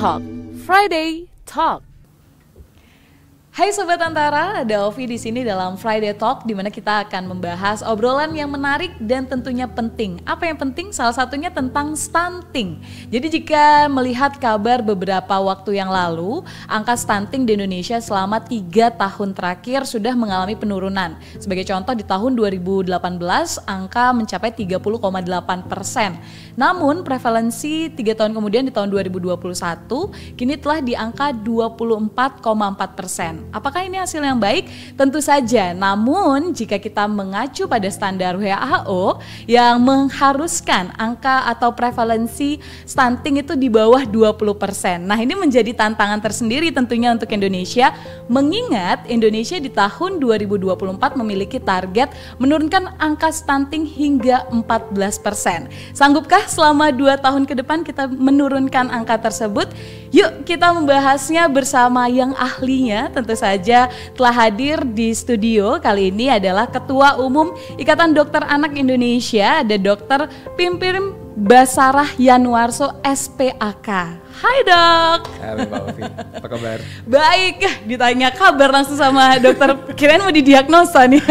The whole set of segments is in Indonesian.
Talk, Friday Talk. Hai Sobat Antara, ada Ovi di sini dalam Friday Talk, di mana kita akan membahas obrolan yang menarik dan tentunya penting. Apa yang penting? Salah satunya tentang stunting. Jadi jika melihat kabar beberapa waktu yang lalu, angka stunting di Indonesia selama 3 tahun terakhir sudah mengalami penurunan. Sebagai contoh, di tahun 2018 angka mencapai 30,8%. Namun prevalensi 3 tahun kemudian di tahun 2021 kini telah di angka 24,4%. Apakah ini hasil yang baik? Tentu saja. Namun jika kita mengacu pada standar WHO yang mengharuskan angka atau prevalensi stunting itu di bawah 20%. Nah, ini menjadi tantangan tersendiri tentunya untuk Indonesia, mengingat Indonesia di tahun 2024 memiliki target menurunkan angka stunting hingga 14%. Sanggupkah selama 2 tahun ke depan kita menurunkan angka tersebut? Yuk kita membahasnya bersama yang ahlinya. Tentu saja telah hadir di studio kali ini adalah Ketua Umum Ikatan Dokter Anak Indonesia, ada Dr. Pimpim Basarah Yanwarso SPAK. Hai Dok. Halo Mbak Ovi, apa kabar? Baik, ditanya kabar langsung sama dokter, kirain mau didiagnosa nih.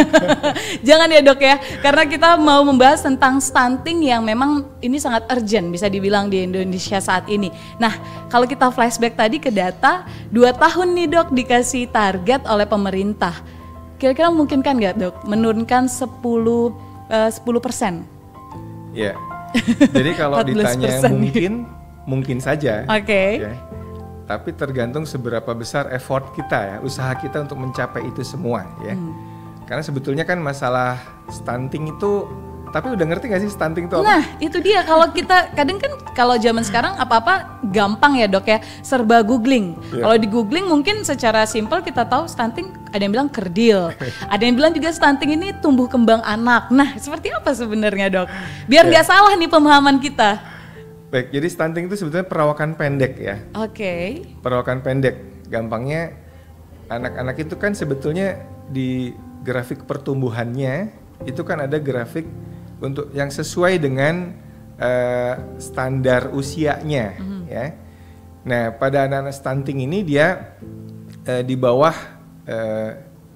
Jangan ya Dok ya, karena kita mau membahas tentang stunting yang memang ini sangat urgent bisa dibilang di Indonesia saat ini. Nah, kalau kita flashback tadi ke data, 2 tahun nih Dok dikasih target oleh pemerintah. Kira-kira mungkinkan nggak Dok menurunkan 10%? Ya, jadi kalau ditanya mungkin saja. Oke. Ya. Tapi tergantung seberapa besar effort kita ya, usaha kita untuk mencapai itu semua ya. Karena sebetulnya kan masalah stunting itu, tapi udah ngerti gak sih stunting itu apa? Nah itu dia, kalau kita kadang kan kalau zaman sekarang apa-apa gampang ya Dok ya, serba googling. Kalau di googling mungkin secara simpel kita tahu stunting, ada yang bilang kerdil, ada yang bilang juga stunting ini tumbuh kembang anak. Nah seperti apa sebenarnya Dok? Biar nggak salah nih pemahaman kita. Baik, jadi stunting itu sebetulnya perawakan pendek ya. Oke. Perawakan pendek, gampangnya anak-anak itu kan sebetulnya di grafik pertumbuhannya itu kan ada grafik untuk yang sesuai dengan standar usianya ya. Nah, pada anak-anak stunting ini dia di bawah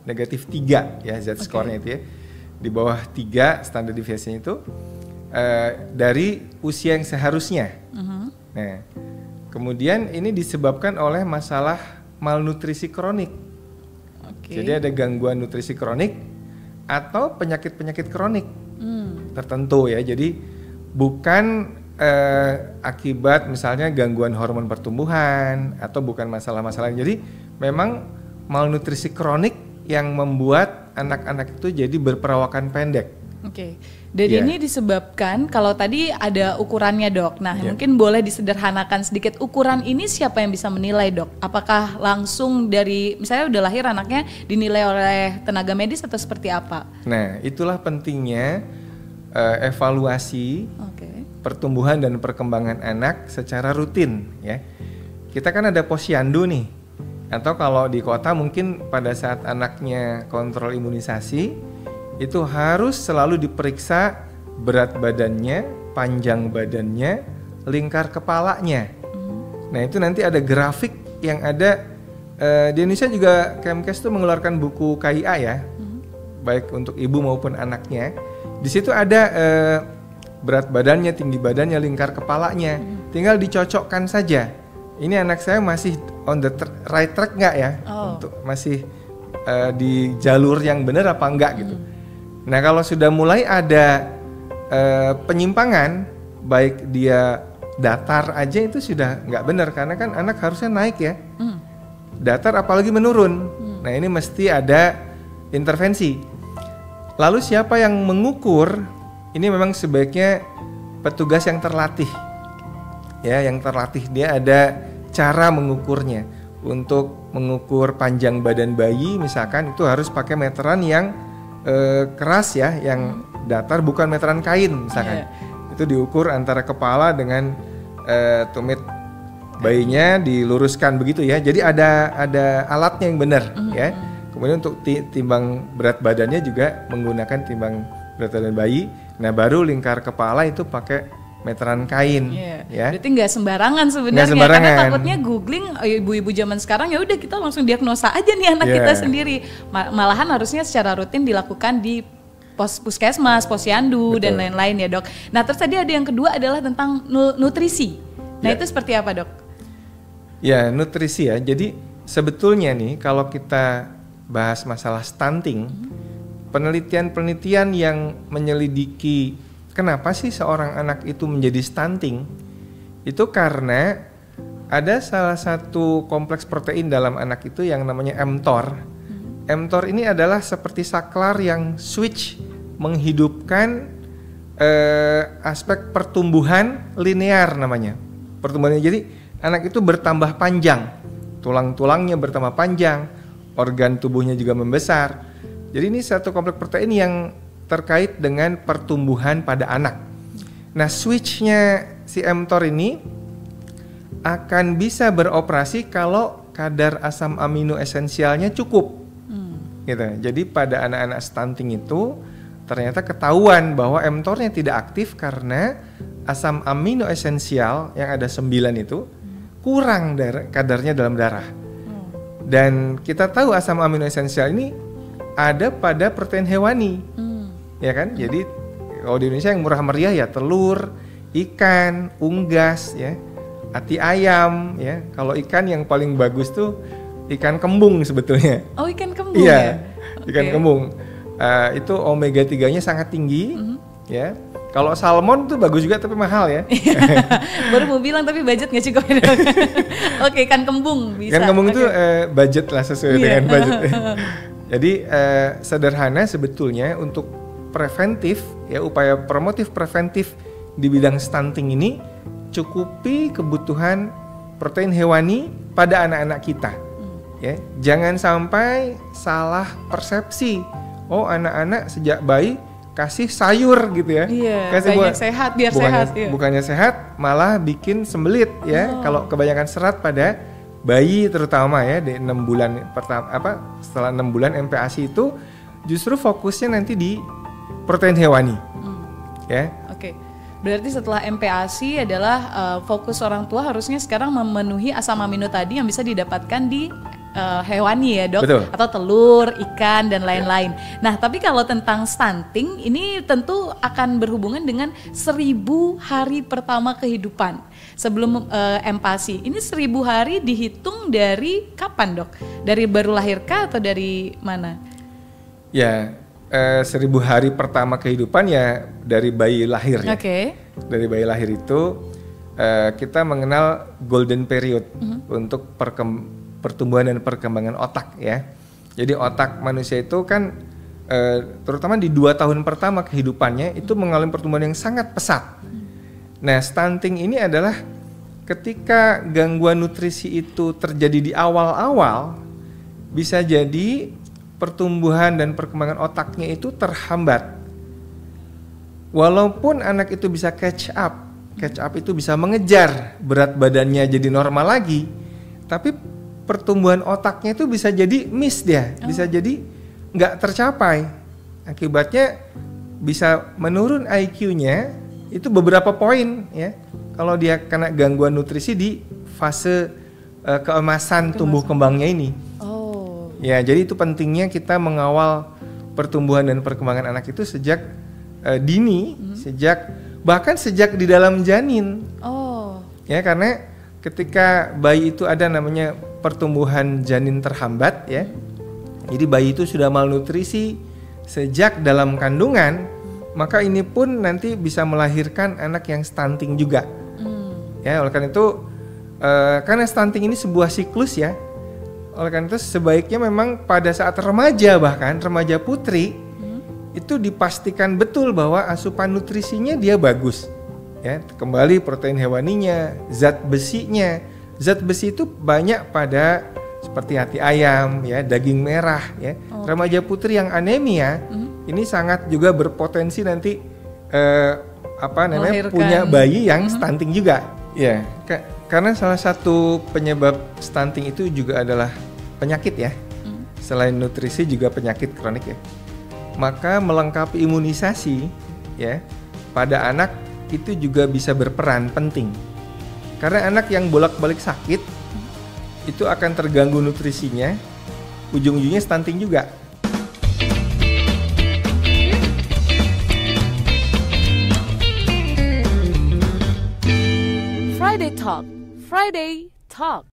negatif 3 ya Z-score-nya itu ya. Di bawah 3 standar deviasinya itu dari usia yang seharusnya. Nah, kemudian ini disebabkan oleh masalah malnutrisi kronik. Jadi ada gangguan nutrisi kronik atau penyakit-penyakit kronik tertentu ya. Jadi bukan akibat misalnya gangguan hormon pertumbuhan atau bukan masalah-masalah. Jadi memang malnutrisi kronik yang membuat anak-anak itu jadi berperawakan pendek. Oke. Dan ini disebabkan, kalau tadi ada ukurannya Dok. Nah mungkin boleh disederhanakan sedikit, ukuran ini siapa yang bisa menilai Dok? Apakah langsung dari, misalnya udah lahir anaknya dinilai oleh tenaga medis atau seperti apa? Nah itulah pentingnya evaluasi pertumbuhan dan perkembangan anak secara rutin ya. Kita kan ada posyandu nih, atau kalau di kota mungkin pada saat anaknya kontrol imunisasi itu harus selalu diperiksa berat badannya, panjang badannya, lingkar kepalanya. Nah itu nanti ada grafik yang ada di Indonesia juga Kemkes itu mengeluarkan buku KIA ya, baik untuk ibu maupun anaknya. Di situ ada berat badannya, tinggi badannya, lingkar kepalanya. Tinggal dicocokkan saja. Ini anak saya masih on the right track nggak ya? Untuk masih di jalur yang benar apa enggak gitu. Nah kalau sudah mulai ada penyimpangan, baik dia datar aja itu sudah nggak benar, karena kan anak harusnya naik ya. Datar apalagi menurun. Nah ini mesti ada intervensi. Lalu siapa yang mengukur? Ini memang sebaiknya petugas yang terlatih. Ya, yang terlatih, dia ada cara mengukurnya. Untuk mengukur panjang badan bayi misalkan itu harus pakai meteran yang keras ya, yang datar, bukan meteran kain misalkan. Itu diukur antara kepala dengan tumit bayinya, diluruskan begitu ya. Jadi ada alatnya yang benar ya. Kemudian untuk timbang berat badannya juga menggunakan timbang berat badan bayi. Nah baru lingkar kepala itu pakai meteran kain, ya. Berarti nggak sembarangan sebenarnya, karena takutnya googling ibu-ibu zaman sekarang ya udah kita langsung diagnosa aja nih anak kita sendiri. Malahan harusnya secara rutin dilakukan di puskesmas, posyandu dan lain-lain ya dok. Nah terus tadi ada yang kedua adalah tentang nutrisi. Nah itu seperti apa dok? Ya nutrisi ya. Jadi sebetulnya nih kalau kita bahas masalah stunting, penelitian-penelitian yang menyelidiki kenapa sih seorang anak itu menjadi stunting, itu karena ada salah satu kompleks protein dalam anak itu yang namanya mTOR. mTOR ini adalah seperti saklar yang switch menghidupkan aspek pertumbuhan linear namanya. Pertumbuhannya jadi anak itu bertambah panjang, tulang-tulangnya bertambah panjang, organ tubuhnya juga membesar. Jadi ini satu kompleks protein yang terkait dengan pertumbuhan pada anak. Nah, switchnya si mTOR ini akan bisa beroperasi kalau kadar asam amino esensialnya cukup. Gitu. Jadi pada anak-anak stunting itu ternyata ketahuan bahwa mTOR-nya tidak aktif karena asam amino esensial yang ada 9 itu kurang kadarnya dalam darah. Dan kita tahu asam amino esensial ini ada pada protein hewani. Ya kan? Jadi kalau di Indonesia yang murah meriah ya telur, ikan, unggas ya, ati ayam ya. Kalau ikan yang paling bagus tuh ikan kembung sebetulnya. Oh, ikan kembung ya? Ikan kembung. Itu omega 3-nya sangat tinggi ya. Kalau salmon tuh bagus juga tapi mahal ya. Baru mau bilang tapi budget nggak cukup. Oke, ikan kembung bisa. Ikan kembung itu budget lah sesuai dengan budget. Jadi sederhana sebetulnya untuk preventif ya, upaya promotif preventif di bidang stunting ini cukupi kebutuhan protein hewani pada anak-anak kita. Ya, jangan sampai salah persepsi. Oh, anak-anak sejak bayi kasih sayur gitu ya. Kasih sehat biar sehat. Bukannya sehat, malah bikin sembelit ya. Kalau kebanyakan serat pada bayi terutama ya di 6 bulan pertama setelah 6 bulan MPASI itu justru fokusnya nanti di protein hewani. Ya. Oke. Berarti setelah MPASI adalah fokus orang tua harusnya sekarang memenuhi asam amino tadi yang bisa didapatkan di hewani ya dok. Betul. Atau telur, ikan dan lain-lain. Nah tapi kalau tentang stunting ini tentu akan berhubungan dengan 1000 hari pertama kehidupan sebelum MPASI. Ini 1000 hari dihitung dari kapan dok? Dari baru lahirkah atau dari mana? Ya 1000 hari pertama kehidupan ya dari bayi lahir ya. Dari bayi lahir itu kita mengenal golden period untuk pertumbuhan dan perkembangan otak ya. Jadi otak manusia itu kan terutama di 2 tahun pertama kehidupannya itu mengalami pertumbuhan yang sangat pesat. Nah, stunting ini adalah ketika gangguan nutrisi itu terjadi di awal-awal, bisa jadi pertumbuhan dan perkembangan otaknya itu terhambat. Walaupun anak itu bisa catch up itu bisa mengejar berat badannya jadi normal lagi, tapi pertumbuhan otaknya itu bisa jadi miss dia, bisa jadi nggak tercapai. Akibatnya bisa menurun IQ-nya itu beberapa poin ya. Kalau dia kena gangguan nutrisi di fase keemasan tumbuh kembangnya ini. Ya, jadi itu pentingnya kita mengawal pertumbuhan dan perkembangan anak itu sejak dini, bahkan sejak di dalam janin. Ya, karena ketika bayi itu ada namanya pertumbuhan janin terhambat ya. Jadi bayi itu sudah malnutrisi sejak dalam kandungan, maka ini pun nanti bisa melahirkan anak yang stunting juga. Ya, oleh karena itu karena stunting ini sebuah siklus ya. Oleh karena itu sebaiknya memang pada saat remaja, bahkan remaja putri itu dipastikan betul bahwa asupan nutrisinya dia bagus. Ya, kembali protein hewaninya, zat besinya. Zat besi itu banyak pada seperti hati ayam, ya, daging merah, ya. Remaja putri yang anemia ini sangat juga berpotensi nanti punya bayi yang stunting juga. Ya, karena salah satu penyebab stunting itu juga adalah penyakit ya. Selain nutrisi juga penyakit kronik ya. Maka melengkapi imunisasi ya pada anak itu juga bisa berperan penting. Karena anak yang bolak-balik sakit itu akan terganggu nutrisinya, ujung-ujungnya stunting juga. Friday Talk, Friday Talk.